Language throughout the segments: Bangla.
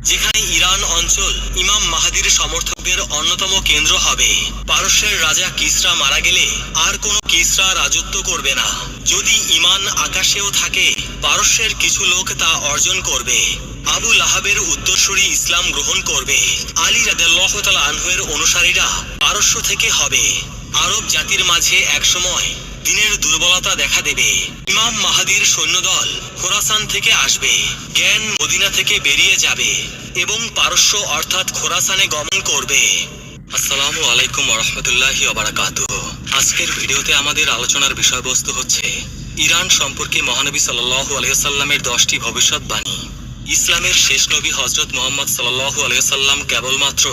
যেখানে ইরান অঞ্চল ইমাম মাহাদির সমর্থকদের অন্যতম কেন্দ্র হবে। পারস্যের রাজা কিসরা মারা গেলে আর কোনো কিসরা রাজত্ব করবে না। যদি ইমান আকাশেও থাকে, পারস্যের কিছু লোক তা অর্জন করবে। আবু লাহাবের উত্তরসূরি ইসলাম গ্রহণ করবে। আলী রাদিয়াল্লাহু তাআলা আনহুর অনুসারীরা পারস্য থেকে হবে। আরব জাতির মাঝে একসময় দিনের দুর্বলতা দেখা দেবে। ইমাম মাহাদির সৈন্যদল খোরাসান থেকে আসবে। জ্ঞান মদিনা থেকে বেরিয়ে যাবে এবং পারস্য অর্থাৎ খোরাসানে গমন করবে। আসসালামু আলাইকুম ওয়া রাহমাতুল্লাহি ওয়া বারাকাতুহু। আজকের ভিডিওতে আমাদের আলোচনার বিষয়বস্তু হচ্ছে ইরান সম্পর্কে মহানবী সাল্লাল্লাহু আলাইহি ওয়াসাল্লামের 10টি ভবিষ্যৎবাণী। ইসলামের শেষ নবী হযরত মুহাম্মদ সাল্লাল্লাহু আলাইহি ওয়াসাল্লাম কেবলমাত্র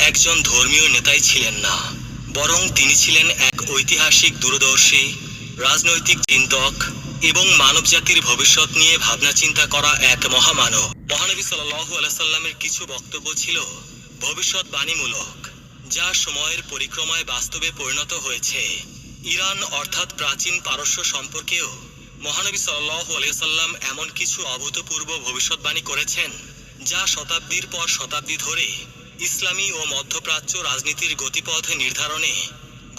একজন ধর্মীয় নেতাই ছিলেন না, বরং তিনি ছিলেন এক ঐতিহাসিক দূরদর্শী, রাজনৈতিক চিন্তক এবং মানবজাতির ভবিষ্যৎ নিয়ে ভাবনা চিন্তা করা এক মহামানব। মহানবী সাল্লাল্লাহু আলাইহি ওয়াসাল্লামের কিছু বক্তব্য ছিল ভবিষ্যৎবাণীমূলক, যা সময়ের পরিক্রমায় বাস্তবে পরিণত হয়েছে। ইরান অর্থাৎ প্রাচীন পারস্য সম্পর্কেও মহানবী সাল্লাল্লাহু আলাইহি ওয়াসাল্লাম এমন কিছু অভূতপূর্ব ভবিষ্যৎবাণী করেছেন, যা শতাব্দীর পর শতাব্দী ধরে ইসলামী ও মধ্যপ্রাচ্য রাজনীতির গতিপথ নির্ধারণে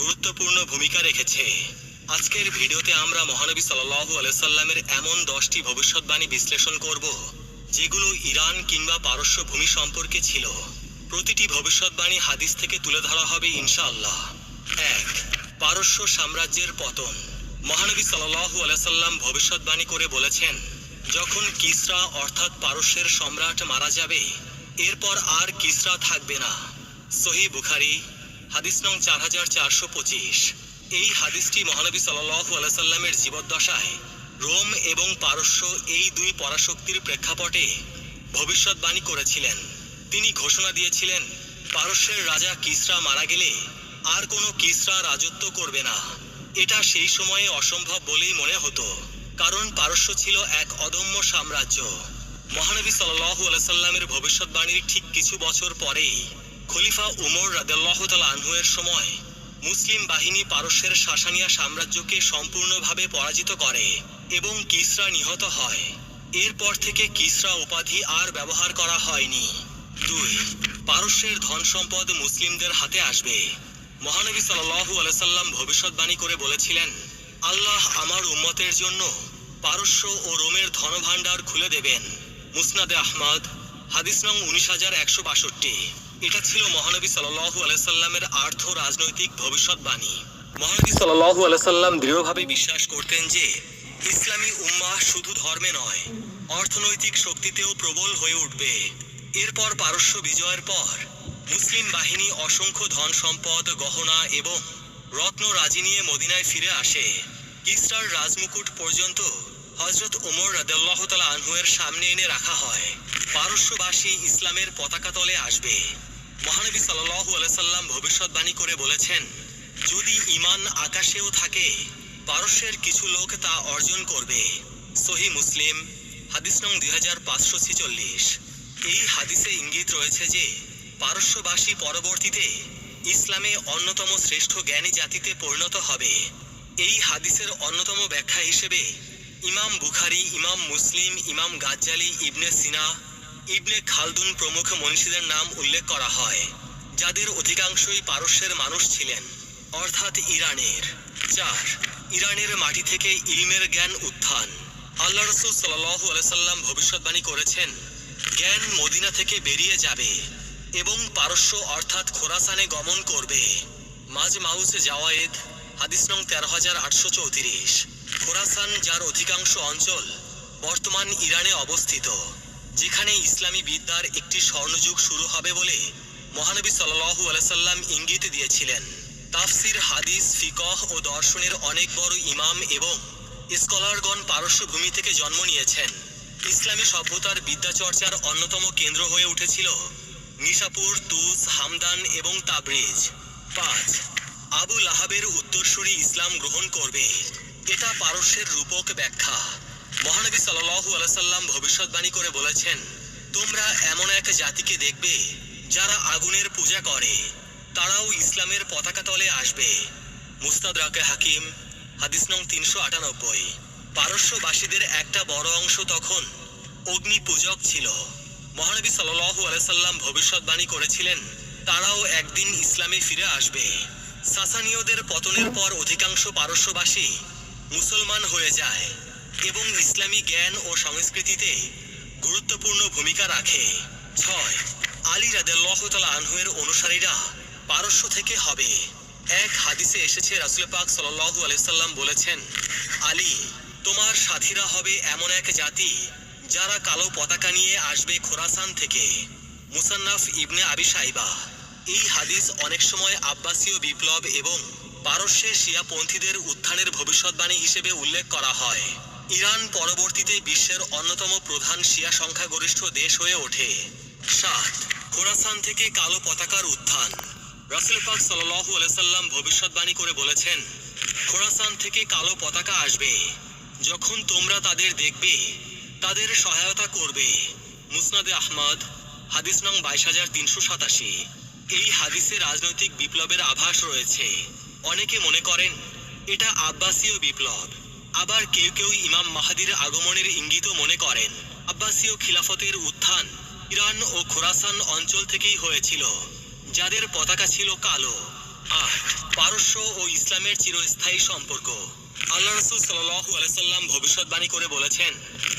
গুরুত্বপূর্ণ ভূমিকা রেখেছে। আজকের ভিডিওতে আমরা মহানবী সাল্লাল্লাহু আলাইহি ওয়াসাল্লামের এমন 10টি ভবিষ্যৎবাণী বিশ্লেষণ করব, যেগুলো ইরান কিংবা পারস্য ভূমি সম্পর্কে ছিল। প্রতিটি ভবিষ্যৎবাণী হাদিস থেকে তুলে ধরা হবে ইনশাআল্লাহ। 1. পারস্য সাম্রাজ্যের পতন। মহানবী সাল্লাল্লাহু আলাইহি ওয়াসাল্লাম ভবিষ্যৎবাণী করে বলেছেন, যখন কিসরা অর্থাৎ পারস্যের সম্রাট মারা যাবে, এরপর আর কিসরা থাকবে না। সহিহ বুখারী হাদিস নং 4425। এই হাদিসটি মহানবী সাল্লাল্লাহু আলাইহি ওয়াসাল্লামের জীবদ্দশায় রোম এবং পারস্য এই দুই পরাশক্তির প্রেক্ষাপটে ভবিষ্যৎবাণী করেছিলেন। তিনি ঘোষণা দিয়েছিলেন, পারস্যের রাজা কিসরা মারা গেলে আর কোনো কিসরা রাজত্ব করবে না। এটা সেই সময়ে অসম্ভব বলেই মনে হতো, কারণ পারস্য ছিল এক অদম্য সাম্রাজ্য। মহানবী সাল্লাল্লাহু আলাইহি ওয়াসাল্লামের ভবিষ্যৎবাণীর ঠিক কিছু বছর পরেই খলিফা উমর রাদিয়াল্লাহু তাআলা আনহুর সময় মুসলিম বাহিনী পারস্যের সাসানিয়া সাম্রাজ্যকে সম্পূর্ণভাবে পরাজিত করে এবং কিসরা নিহত হয়। এরপর থেকে কিসরা উপাধি আর ব্যবহার করা হয়নি। 2. পারস্যের ধন সম্পদ মুসলিমদের হাতে আসবে। মহানবী সাল্লাল্লাহু আলাইহি ওয়াসাল্লাম ভবিষ্যৎবাণী করে বলেছিলেন, আল্লাহ আমার উম্মতের জন্য পারস্য ও রোমের ধনভাণ্ডার খুলে দেবেন। মুসনাদে আহমদ হাদিস নং 19162। এটা ছিল মহানবী সাল্লাল্লাহু আলাইহি ওয়াসাল্লামের আর্থ রাজনৈতিক ভবিষ্যৎবাণী। মহানবী সাল্লাল্লাহু আলাইহি ওয়াসাল্লাম দৃঢ়ভাবে বিশ্বাস করতেন যে ইসলামী উম্মাহ শুধু ধর্মে নয়, অর্থনৈতিক শক্তিতেও প্রবল হয়ে উঠবে। এরপর পারস্য বিজয়ের পর মুসলিম বাহিনী অসংখ্য ধন সম্পদ, গহনা এবং রত্নরাজি নিয়ে মদিনায় ফিরে আসে। কিসরার রাজমুকুট পর্যন্ত হযরত ওমর রাদিয়াল্লাহু তাআলা আনহুর সামনে এনে রাখা হয়। পারস্যবাসী ইসলামের পতাকা তলে আসবে। মহানবী সাল্লাল্লাহু আলাইহি সাল্লাম ভবিষ্যৎবাণী করে বলেছেন, যদি ঈমান আকাশেও থাকে, পারস্যের কিছু লোক তা অর্জন করবে। সহিহ মুসলিম হাদিস নং 2546। এই হাদিসে ইঙ্গিত রয়েছে যে পারস্যবাসী পরবর্তীতে ইসলামে অন্যতম শ্রেষ্ঠ জ্ঞানী জাতিতে পরিণত হবে। এই হাদিসের অন্যতম ব্যাখ্যা হিসেবে ইমাম বুখারী, ইমাম মুসলিম, ইমাম গাজ্জালি, ইবনে সিনা, ইবনে খালদুন প্রমুখ মনীষীদের নাম উল্লেখ করা হয়, যাদের অধিকাংশই পারস্যের মানুষ ছিলেন, অর্থাৎ ইরানের। 4. ইরানের মাটি থেকে ইলমের জ্ঞান উত্থান। আল্লাহ রাসূল সাল্লাল্লাহু আলাইহি সাল্লাম ভবিষ্যৎবাণী করেছেন, জ্ঞান মদিনা থেকে বেরিয়ে যাবে এবং পারস্য অর্থাৎ খোরাসানে গমন করবে। মাজমাউস জাওয়ায়েদ হাদিস নং 13834। খোরাসান, যার অধিকাংশ অঞ্চল বর্তমান ইরানে অবস্থিত, যেখানে ইসলামী বিদ্যার একটি স্বর্ণযুগ শুরু হবে বলে মহানবী সাল্লাল্লাহু আলাইহি সাল্লাম ইঙ্গিত দিয়েছিলেন। তাফসির, হাদিস, ফিকহ ও দর্শনের অনেক বড় ইমাম এবং স্কলারগণ পারস্য ভূমি থেকে জন্ম নিয়েছেন। ইসলামী সভ্যতার বিদ্যাচর্চার অন্যতম কেন্দ্র হয়ে উঠেছিল নিশাপুর, তুস, হামদান এবং তাবরিজ। 5. আবু লাহাবের উত্তরসূরি ইসলাম গ্রহণ করবে। এটা পারস্যের রূপক ব্যাখ্যা। মহানবী সাল্লাল্লাহু আলাইহি সাল্লাম ভবিষ্যৎবাণী করে বলেছেন, তোমরা এমন এক জাতিকে দেখবে যারা আগুনের পূজা করে, তারাও ইসলামের পতাকা তলে আসবে। মুস্তাদরাকে হাকিম হাদিস নং 398। পারস্যবাসীদের একটা বড় অংশ তখন অগ্নি পূজক ছিল। মহানবী সাল্লাল্লাহু আলাইহি সাল্লাম ভবিষ্যৎবাণী করেছিলেন তারাও একদিন ইসলামে ফিরে আসবে। সাসানীয়দের পতনের পর অধিকাংশ পারস্যবাসী মুসলমান হয়ে যায় এবং ইসলামী জ্ঞান ও সংস্কৃতিতে গুরুত্বপূর্ণ ভূমিকা রাখে। 6. আলী রাদিয়াল্লাহু তাআলা আনহু-এর অনুসারীরা পারস্য থেকে হবে। এক হাদিসে এসেছে রাসূল পাক সাল্লাল্লাহু আলাইহি সাল্লাম বলেছেন, আলী তোমার সাথীরা হবে এমন এক জাতি যারা কালো পতাকা নিয়ে আসবে খোরাসান থেকে। মুসান্নাফ ইবনে আবি শাইবা। এই হাদিস অনেক সময় আব্বাসীয় বিপ্লব এবং পারস্যে শিয়াপন্থীদের উত্থানের ভবিষ্যৎবাণী হিসেবে উল্লেখ করা হয়। ইরান পরবর্তীতে বিশ্বের অন্যতম প্রধান শিয়া সংখ্যাগরিষ্ঠ দেশ হয়ে ওঠে। 7. খোরাসান থেকে কালো পতাকার উত্থান। রাসূল পাক সাল্লাল্লাহু আলাইহি সাল্লাম ভবিষ্যৎবাণী করে বলেছেন, খোরাসান থেকে কালো পতাকা আসবে। যখন তোমরা তাদের দেখবে তাদের সহায়তা করবে। মুসনাদে আহমদ, হাদিস নং 22,387। এই হাদিসে রাজনৈতিক বিপ্লবের আভাস রয়েছে। অনেকে মনে করেন এটা আব্বাসীয় বিপ্লব, আবার কেউ কেউ ইমাম মাহদীর আগমনের ইঙ্গিতও মনে করেন। আব্বাসীয় খিলাফতের উত্থান ইরান ও খোরাসান অঞ্চল থেকেই হয়েছিল, যাদের পতাকা ছিল কালো। 8. পারস্য ও ইসলামের চিরস্থায়ী সম্পর্ক। আল্লাহ রাসূল সাল্লাল্লাহু আলাইহি সাল্লাম ভবিষ্যৎবাণী করে বলেছেন,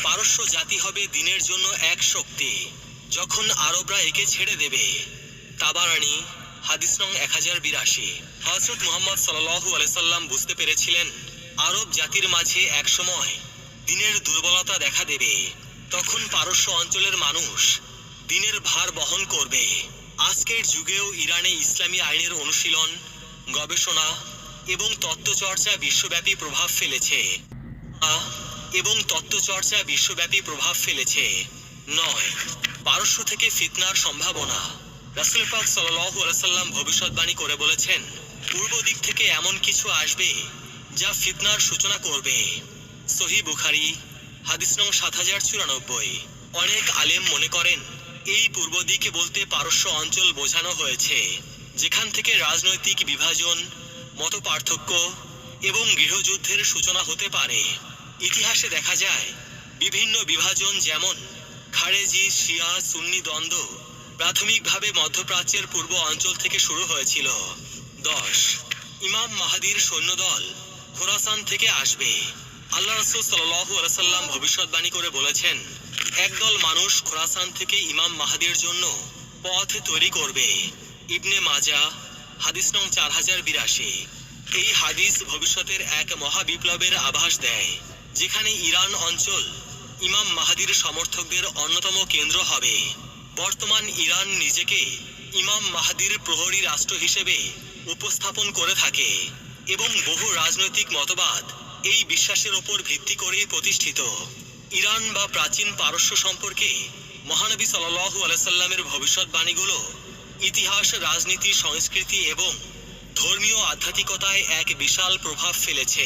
পারস্য জাতি হবে দ্বীনের জন্য এক শক্তি যখন আরবরা একে ছেড়ে দেবে। তাবারানী, হাদিস নং 1082। হযরত মুহাম্মদ সাল্লাল্লাহু আলাইহি সাল্লাম বুঝতে পেরেছিলেন আরব জাতির মাঝে একসময় দ্বীনের দুর্বলতা দেখা দেবে। তখন পারস্য অঞ্চলের মানুষ দ্বীনের ভার বহন করবে। আজকের যুগেও ইরানে ইসলামী আইনের অনুশীলন, গবেষণা এবং তত্ত্বচর্চা বিশ্বব্যাপী প্রভাব ফেলেছে। 9. পারস্য থেকে ফিতনার সম্ভাবনা। রাসূল পাক সাল্লাল্লাহু আলাইহি সাল্লাম ভবিষ্যৎবাণী করে বলেছেন, পূর্ব দিক থেকে এমন কিছু আসবে যা ফিতনার সূচনা করবে। সহিহ বুখারী, হাদিস নং 7094। অনেক আলেম মনে করেন এই পূর্ব দিকে বলতে পারস্য অঞ্চল বোঝানো হয়েছে, যেখান থেকে রাজনৈতিক বিভাজন, মতপার্থক্য এবং গৃহযুদ্ধের সূচনা হতে পারে। ইতিহাসে দেখা যায় বিভিন্ন বিভাজন যেমন খারেজি শিয়া সুন্নি দ্বন্দ্ব প্রাথমিকভাবে মধ্যপ্রাচ্যের পূর্ব অঞ্চল থেকে শুরু হয়েছিল। 10. ইমাম মাহদীর সৈন্যদল খোরাসান থেকে আসবে। আল্লাহ রাসূল সাল্লাল্লাহু আলাইহি সাল্লাম ভবিষ্যৎবাণী করে বলেছেন, একদল মানুষ খোরাসান থেকে ইমাম মাহদীর জন্য পথ তৈরি করবে। ইবনে মাজাহ, হাদিস নং 4082। এই হাদিস ভবিষ্যতের এক মহাবিপ্লবের আভাস দেয়, যেখানে ইরান অঞ্চল ইমাম মাহদীর সমর্থকদের অন্যতম কেন্দ্র হবে। বর্তমান ইরান নিজেকে ইমাম মাহদীর প্রহরী রাষ্ট্র হিসেবে উপস্থাপন করে থাকে এবং বহু রাজনৈতিক মতবাদ এই বিশ্বাসের ওপর ভিত্তি করেই প্রতিষ্ঠিত। ইরান বা প্রাচীন পারস্য সম্পর্কে মহানবী সাল্লাল্লাহু আলাইহি সাল্লামের ভবিষ্যৎবাণীগুলো ইতিহাস, রাজনীতি, সংস্কৃতি এবং ধর্মীয় আধ্যাত্মিকতায় এক বিশাল প্রভাব ফেলেছে।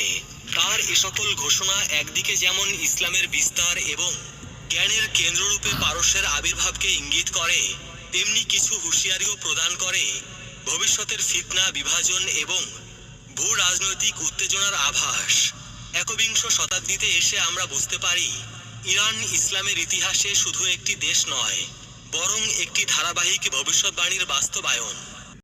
তার এ সকল ঘোষণা একদিকে যেমন ইসলামের বিস্তার এবং জ্ঞানের কেন্দ্ররূপে পারস্যের আবির্ভাবকে ইঙ্গিত করে, তেমনি কিছু হুঁশিয়ারিও প্রদান করে ভবিষ্যতের ফিতনা, বিভাজন এবং ভূ রাজনৈতিক উত্তেজনার আভাস। একবিংশ শতাব্দীতে এসে আমরা বুঝতে পারি ইরান ইসলামের ইতিহাসে শুধু একটি দেশ নয়, বরং একটি ধারাবাহিক ভবিষ্যৎবাণীর বাস্তবায়ন।